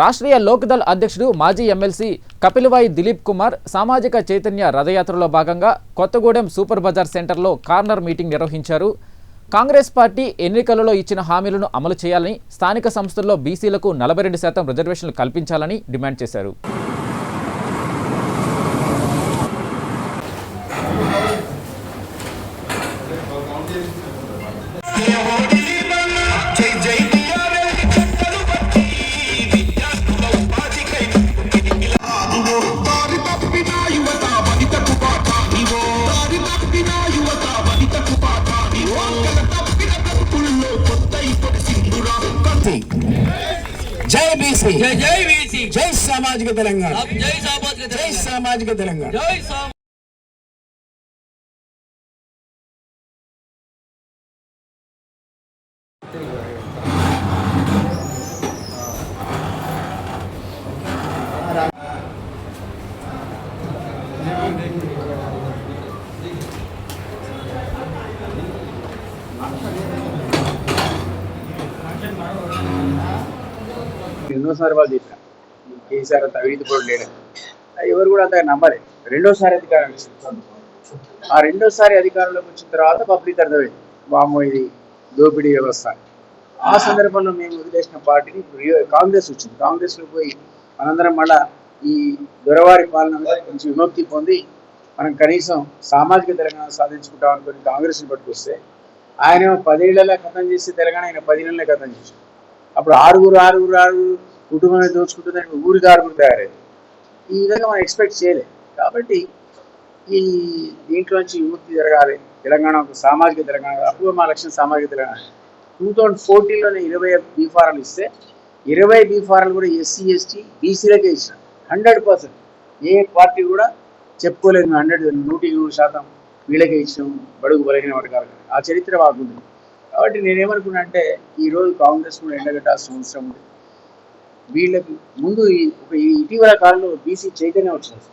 రాష్ట్రీయ లోక్దళ్ అధ్యక్షుడు మాజీ ఎమ్మెల్సీ కపిలవాయి దిలీప్ కుమార్ సామాజిక చైతన్య రథయాత్రలో భాగంగా కొత్తగూడెం సూపర్ బజార్ సెంటర్లో కార్నర్ మీటింగ్ నిర్వహించారు. కాంగ్రెస్ పార్టీ ఎన్నికలలో ఇచ్చిన హామీలను అమలు చేయాలని, స్థానిక సంస్థల్లో బీసీలకు 42% రిజర్వేషన్లు కల్పించాలని డిమాండ్ చేశారు. जय बीसी, जय जय बीसी, जय सामाजिक तेलंगाना, जय सामाजिक तेलंगाना, जय ఎన్నోసారి వాళ్ళు చెప్పారు కేసీఆర్ అంత అవినీతి కూడా లేదని, ఎవరు కూడా అంత నమ్మలేదు. రెండోసారి అధికారం ఇస్తుంది. ఆ రెండోసారి అధికారంలోకి వచ్చిన తర్వాత పబ్లిక్ అర్థమైంది వామో ఇది దోపిడీ వ్యవస్థ. ఆ సందర్భంలో మేము వదిలేసిన పార్టీని కాంగ్రెస్ వచ్చింది. కాంగ్రెస్లో పోయి మనందరం మళ్ళా ఈ దొరవారి పాలన మీద కొంచెం విముక్తి పొంది మనం కనీసం సామాజిక తెలంగాణ సాధించుకుంటాం అనుకుని కాంగ్రెస్ని పట్టుకొస్తే ఆయన 10 ఏళ్లలో ఖతం చేసి తెలంగాణ ఆయన 10 నెలలే ఖతం చేశారు. అప్పుడు ఆరుగురు కుటుంబాన్ని దోచుకుంటుందని ఊరికి 6 తయారైంది. ఈ విధంగా మనం ఎక్స్పెక్ట్ చేయలేదు. కాబట్టి ఈ దీంట్లోంచి విముక్తి జరగాలి. తెలంగాణ ఒక సామాజిక తెలంగాణ, అప్పుడు మా లక్ష్యం సామాజిక తెలంగాణ. 2014లోనే 20 బీఫారాలు ఇస్తే 20 బీఫారాలు కూడా ఎస్సీ ఎస్టీ బీసీలకే ఇచ్చిన 100%. ఏ పార్టీ కూడా చెప్పుకోలేదు 100% వీళ్ళకే ఇచ్చినాం బడుగు బలహీన వర్గాలు. ఆ చరిత్ర బాగుంది. కాబట్టి నేనేమనుకున్నా అంటే ఈరోజు కాంగ్రెస్ కూడా ఎండగట్టాల్సిన అవసరం ఉంది. వీళ్ళకి ముందు ఇటీవల కాలంలో బీసీ చైతన్యం వచ్చింది,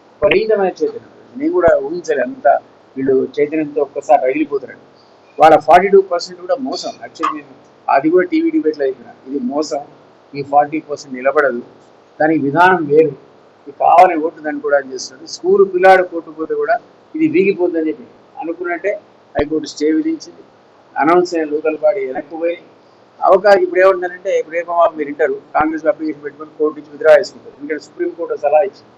విపరీతమైన చైతన్యం. నేను కూడా ఊహించాలి అంతా వీళ్ళు చైతన్యంతో ఒక్కసారి రగిలిపోతారండి. వాళ్ళ 42% కూడా మోసం. యాక్చువల్లీ నేను అది కూడా టీవీ డిబేట్లో అయిపోయినా, ఇది మోసం, ఈ 40% నిలబడదు, దానికి విధానం వేరు, ఇది కావాలని ఓటు దాన్ని కూడా చేస్తుంది. స్కూల్ పిల్లాడు కొట్టుపోతే కూడా ఇది వీగిపోతుందని చెప్పి అనుకున్నట్టే హైకోర్టు స్టే విధించింది. అనౌన్స్ అయిన లోకల్ బాడీ వెనక్కి పోయి అవకాశం ఇప్పుడు ఏముంటుందంటే, ఇప్పుడు ఏమో మీరు వింటారు కాంగ్రెస్ అప్లికేషన్ పెట్టుకొని కోర్టు నుంచి విత్డ్రా చేసుకుంటారు. ఎందుకంటే సుప్రీంకోర్టు సలహా ఇచ్చింది,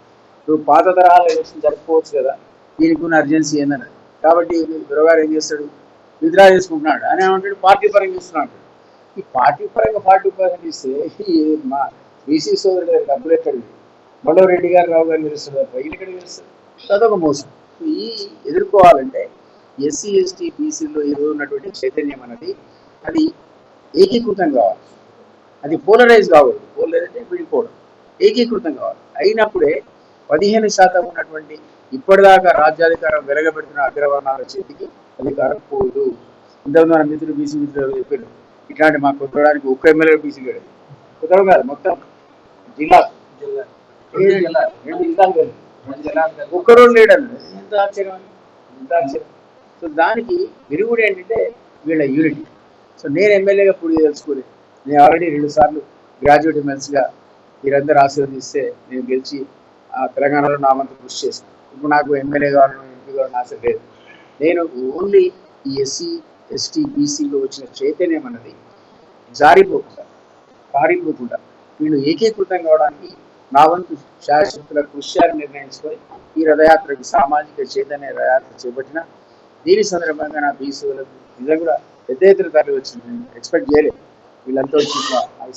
నువ్వు పాత తరహాలో ఎలక్షన్ జరుపుకోవచ్చు కదా, దీనికి ఉన్న అర్జెన్సీ ఏందన్నది. కాబట్టి దొరగారు ఏం చేస్తాడు, విత్డ్రా చేసుకుంటున్నాడు అని ఏమంటాడు, పార్టీ పరంగా ఇస్తున్నాడు. ఈ పార్టీ పరంగా 40% ఇస్తే మా బీసీ సోదరుడు గారి డబ్బులు ఎక్కడిది, బొడవ రెడ్డి గారు రావు గారు గెలుస్తారు, వీళ్ళు ఎక్కడికి గెలుస్తారు? అదొక మోసం. ఈ ఎదుర్కోవాలంటే ఎస్సీ ఎస్టీ బీసీలో ఈరోజు ఉన్నటువంటి చైతన్యం అన్నది అది ఏకీకృతం కావాలి. అది పోలరైజ్ కావాలి. పోలరైజ్ అంటే విడిపోవడం, ఏకీకృతం కావాలి. అయినప్పుడే 15% ఉన్నటువంటి ఇప్పటిదాకా రాజ్యాధికారం వెలగబెడుతున్న అగ్రవర్ణాల చేతికి అధికారం పోదు. ఇంతకుముందు మన మిత్రులు బీసీ మిత్రులు చెప్పారు, ఇట్లాంటి మా కొత్తడానికి ఒక్క ఎమ్మెల్యే బీసీ లేడు, కొత్తడం కాదు మొత్తం జిల్లా 2 జిల్లాలు ఒక్కరోజు లేడన్నది. ఎంత ఆశ్చర్యం, ఎంత ఆశ్చర్యం. సో దానికి విరుగుడు ఏంటంటే వీళ్ళ యూనిటీ. సో నేను ఎమ్మెల్యేగా పూర్తి తెలుసుకోలేదు. నేను ఆల్రెడీ 2 సార్లు గ్రాడ్యుయేట్ ఎమ్మెల్సీగా మీరందరూ ఆశీర్వదిస్తే నేను గెలిచి ఆ తెలంగాణలో నా వంతు కృషి చేశాను. ఇప్పుడు నాకు ఎమ్మెల్యే కావాలని ఎంపీ కావాలని ఆశ లేదు. నేను ఓన్లీ ఈ ఎస్సీ ఎస్టీ బీసీలో వచ్చిన చైతన్యం అన్నది జారిపోకుండా పారిపోకుండా వీళ్ళు ఏకీకృతం కావడానికి నా వంతు శాశ్వతుల కృషి నిర్ణయించుకొని ఈ రథయాత్రకి సామాజిక చైతన్య రథయాత్ర చేపట్టిన దీని సందర్భంగా నా బీసీలకు నిజంగా కూడా పెద్ద ఎత్తున తరలి వచ్చింది. నేను ఎక్స్పెక్ట్ చేయలేదు వీళ్ళంతా వచ్చి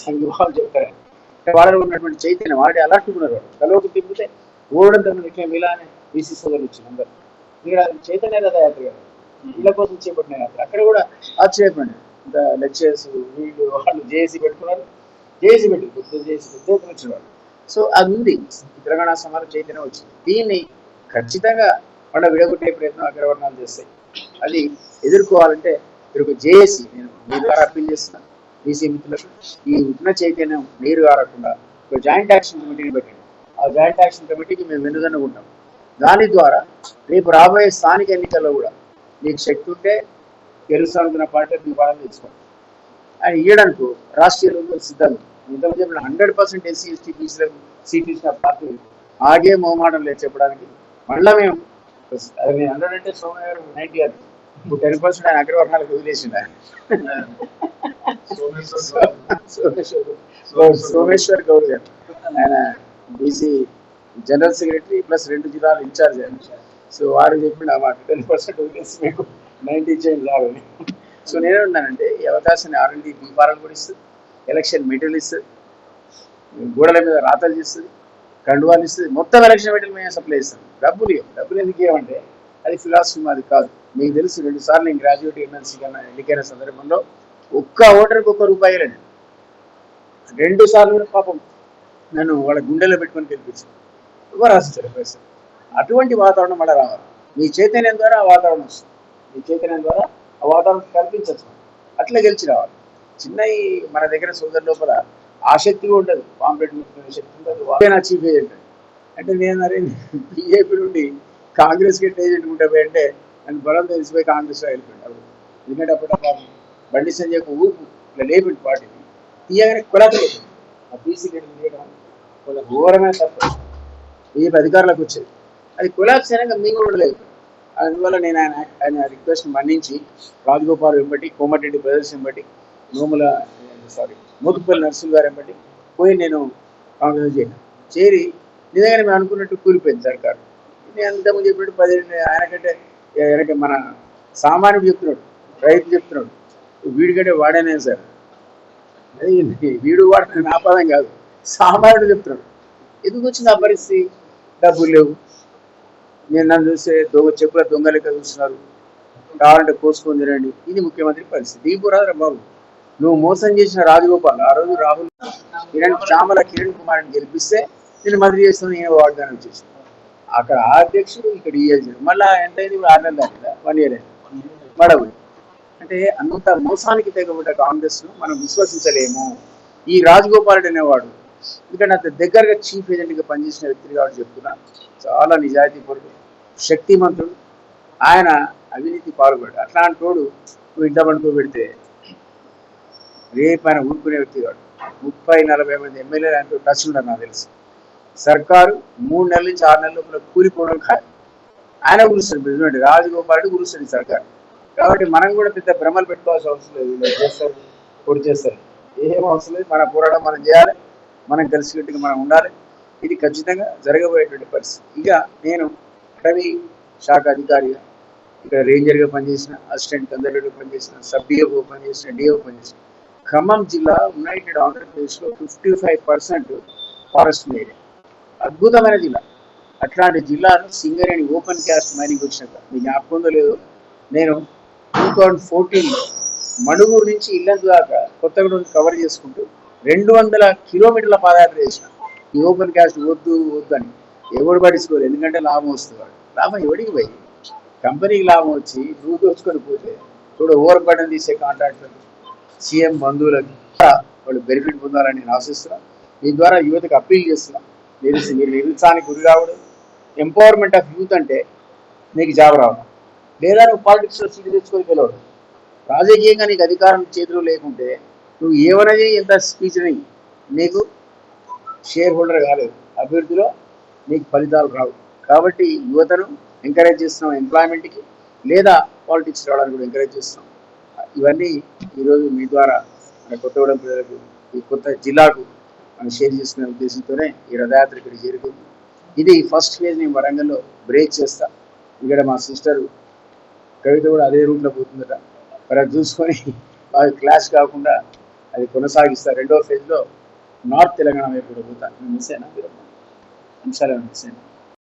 సంఘీభావాలు చెప్తారని. అంటే వాళ్ళలో ఉన్నటువంటి చైతన్యం ఆల్రెడీ అలర్టుకున్నారు. తలోకి తిప్పితే ఓడంతో ఇట్లా ఇలానే బీసీ సోదరులు వచ్చింది అందరు. ఇక్కడ చైతన్య రథయాత్ర కదా, వీళ్ళ కోసం చేపట్టిన యాత్ర. అక్కడ కూడా ఆశ్చర్యపడి ఇంత లెక్చర్స్ వీళ్ళు వాళ్ళు జేఏసీ పెట్టుకున్నారు, జేఏసీ పెట్టి పెద్ద ఎత్తున వచ్చిన వాళ్ళు. సో అది ఉంది, తెలంగాణ సమాజం చైతన్యం వచ్చింది. దీన్ని ఖచ్చితంగా వాళ్ళ విడగొట్టే ప్రయత్నం అగ్రవర్ణాలు చేస్తాయి. అది ఎదుర్కోవాలంటే మీరు ఒక జేఏసీ, నేను మీ ద్వారా అప్పీల్ చేస్తున్నాను బీసీ మిత్రులకు, ఈ ఉన్న చైతన్యం నీరు కారకుండా ఒక జాయింట్ యాక్షన్ కమిటీని పెట్టండి. ఆ జాయింట్ యాక్షన్ కమిటీకి మేము వెన్నుదన్నుకుంటాం. దాని ద్వారా రేపు రాబోయే స్థానిక ఎన్నికల్లో కూడా మీకు శక్తి ఉంటే గెలుస్తానుకున్న పార్టీ మీ పాలన తెచ్చుకోండి. ఆయన ఇయ్యడానికి రాష్ట్రీయ సిద్ధంగా ఇంతకు చెప్పిన 100% ఎస్సీ ఎస్టీ బీసీలకు సీట్ ఇచ్చిన పార్టీ ఆగే మొహమాటం లేదు చెప్పడానికి. మళ్ళీ మేము అది నేను 100 అంటే సోమయ్య గారు 90 అది ఇప్పుడు 10% ఆయన అగ్రవర్ణాలకు వదిలేసింది ఆయన. సోమేశ్వర్ గౌడ్ గారు ఆయన బీసీ జనరల్ సెక్రటరీ ప్లస్ 2 జిల్లాల ఇన్ఛార్జ్ ఆయన. సో వారు చెప్పిండు అన్నమాట 10% వదిలేసి మీకు 90 చేయండి రావాలని. సో నేనేమన్నానంటే ఈ అవకాశాన్ని R&D బీఫారాలు కూడా ఇస్తుంది, ఎలక్షన్ మెటీరియల్ ఇస్తుంది, గోడల మీద రాతలు చేస్తుంది, కండువాలు ఇస్తుంది, మొత్తం ఎలక్షన్ మెటీరియల్ మేము సప్లై ఇస్తాం. డబ్బులు ఎందుకు ఏమంటే అది ఫిలాసఫీ మాది కాదు. మీకు తెలుసు 2 సార్లు నేను గ్రాడ్యుయేట్ ఎమ్మెల్సీ కన్నా ఎన్నికైన సందర్భంలో ఒక్క ఓటర్కి ₹1 లేదు. 2 సార్లు కూడా పాపం నన్ను వాళ్ళ గుండెలో పెట్టుకొని గెలిపించాను. ఎవరు రాసిస్తారు పైసలు. అటువంటి వాతావరణం మళ్ళీ రావాలి. మీ చైతన్యం ద్వారా ఆ వాతావరణం వస్తుంది. మీ చైతన్యం ద్వారా ఆ వాతావరణం కల్పించచ్చు. అట్లా గెలిచి రావాలి. చిన్న మన దగ్గర సోదరు లోపల ఆసక్తిగా ఉండదు, పాంప్లెట్ ముట్టుకునే శక్తి ఉండదు. నా చీఫ్ ఏజెంట్ అంటే నేను అరే బీజేపీ నుండి కాంగ్రెస్కి ఏజెంట్ ఉంటాయి అంటే నన్ను బలం తెలిసిపోయి కాంగ్రెస్లో వెళ్ళిపోయాడు. ఎందుకంటే అప్పుడు బండి సంజయ్ ఊపు ఇట్లా లేపిండు పార్టీని తీయగానే కొలాపలేదు. ఆ బీసీ తీయడం కొంత ఘోరమైన తప్ప బీజేపీ అధికారులకు వచ్చేది. అది కొలాప్స్ అయినాక మేము కూడా లేదు. అందువల్ల నేను ఆయన రిక్వెస్ట్ మన్నించి రాజగోపాల్ వెంబటి, కోమటిరెడ్డి బ్రదర్స్ వెంబటి, మోతుపల్లి నరసింహ గారు వెంబటి పోయి నేను కాంగ్రెస్ చేరి నిజంగానే మేము అనుకున్నట్టు కూలిపోయింది సర్కారు. నేను అంతకుముందు చెప్పినట్టు 10 ఆయనకంటే మన సామాన్యుడు చెప్తున్నాడు, రైతు చెప్తున్నాడు, వీడికంటే వాడేనే సార్. అది వీడు వాడని నా పదం కాదు, సామాన్యుడు చెప్తున్నాడు. ఎందుకు వచ్చింది ఆ పరిస్థితి? డబ్బులు లేవు. నేను నన్ను చూస్తే చెప్పుల దొంగ లెక్క చూస్తున్నారు, కావాలంటే కోసుకొని తినండి. ఇది ముఖ్యమంత్రి పరిస్థితి. దీపురాజు బాబు నువ్వు మోసం చేసిన రాజగోపాల్ ఆ రోజు రాహుల్ చామల కిరణ్ కుమార్ని గెలిపిస్తే నేను మంత్రి చేస్తాను, నేను వాగ్దానం వచ్చేసి అక్కడ ఆ అధ్యక్షుడు ఇక్కడ ఈ అధ్యక్షుడు మళ్ళీ ఎంత అయింది? 6 నెలలు దాకా 1 year అయింది మడవు. అంటే అంత మోసానికి తెగబడ్డ కాంగ్రెస్ను మనం విశ్వసించలేము. ఈ రాజగోపాల్ అనేవాడు ఎందుకంటే అంత దగ్గరగా చీఫ్ ఏజెంట్గా పనిచేసిన వ్యక్తి కాబట్టి చెప్తున్నా, చాలా నిజాయితీపరుడు, శక్తిమంతుడు. ఆయన అవినీతి పాల్గొడు. అట్లాంటి వాడు నువ్వు ఇంట పండుకోబెడితే రేపు ఆయన ఊరుకునే వ్యక్తి కాడు. 30-40 మంది ఎమ్మెల్యేలు ఆయనతో టచ్ ఉన్నారు నాకు తెలుసు. సర్కారు 3 నెలల నుంచి 6 నెలల లోపల కూలిపోవడం కాదు. ఆయన కూలుస్తాడు, ప్రెసిడెంట్ రాజగోపాల్ కూలుస్తాడు సర్కారు. కాబట్టి మనం కూడా పెద్ద భ్రమలు పెట్టుకోవాల్సిన అవసరం లేదు. వీళ్ళు చేస్తారు, పొడి చేస్తారు, ఏం అవసరం లేదు. మన పోరాటం మనం చేయాలి, మనం కలిసికట్టుగా మనం ఉండాలి. ఇది ఖచ్చితంగా జరగబోయేటువంటి పరిస్థితి. ఇక నేను అటవీ శాఖ అధికారిగా ఇక్కడ రేంజర్గా పనిచేసిన, అసిస్టెంట్ కన్జర్వేటర్గా పనిచేసిన, సబ్ డిఓ పనిచేసిన, డిఓ పనిచేసిన. ఖమ్మం జిల్లా యునైటెడ్ ఆంధ్రప్రదేశ్లో 55% ఫారెస్ట్ ఏరియా, అద్భుతమైన జిల్లా. అట్లాంటి జిల్లాను సింగరేణి ఓపెన్ క్యాస్ట్ మైనింగ్ వచ్చినాక మీకు జ్ఞాపకం ఉందో లేదో, నేను 2014లో మణుగూరు నుంచి ఇల్లందు దాకా కొత్తగూడెం కవర్ చేసుకుంటూ 200 కిలోమీటర్ల పాదయాత్ర చేసిన. ఈ ఓపెన్ క్యాస్ట్ వద్దు అని ఎవడు పట్టించుకోలేదు. ఎందుకంటే లాభం వస్తుంది. వాడు లాభం ఎవడికి పోయి కంపెనీకి లాభం వచ్చి నువ్వు దోచుకొని పోతే ఇప్పుడు ఓవర్ బటన్ తీసే కాంట్రాక్టర్లు, సీఎం బంధువులకి వాళ్ళు బెనిఫిట్ పొందాలని నేను ఆశిస్తున్నాను. మీ ద్వారా యువతకు అప్పీల్ చేస్తున్నాను. మీరు నిరుత్సాహానికి గురి రావడం, ఎంపవర్మెంట్ ఆఫ్ యూత్ అంటే నీకు జాబ్ రావడం, లేదా నువ్వు పాలిటిక్స్లో సీటు తెచ్చుకొని గెలవడం. రాజకీయంగా నీకు అధికారం చేతిలో లేకుంటే నువ్వు ఏమనేది ఎంత స్పీచ్ అని నీకు షేర్ హోల్డర్ కాలేదు, అభివృద్ధిలో నీకు ఫలితాలు రావు. కాబట్టి యువతను ఎంకరేజ్ చేస్తున్నాం ఎంప్లాయ్మెంట్కి, లేదా పాలిటిక్స్ రావడానికి కూడా ఎంకరేజ్ చేస్తున్నాం. ఇవన్నీ ఈరోజు మీ ద్వారా మన కొత్తగూడెం ప్రజలకు, ఈ కొత్త జిల్లాకు మనం షేర్ చేసుకునే ఉద్దేశంతోనే ఈ రథయాత్ర ఇక్కడ చేరుకుంది. ఇది ఫస్ట్ ఫేజ్. నేను వరంగల్లో బ్రేక్ చేస్తా. ఇక్కడ మా సిస్టర్ కవిత కూడా అదే రూట్లో పోతుందట. మరి అది చూసుకొని అది క్లాష్ కాకుండా అది కొనసాగిస్తా. 2వ ఫేజ్లో నార్త్ తెలంగాణ వైపు కూడా పోతా. మిస్ అయినా అంశాలు మిస్ అయినా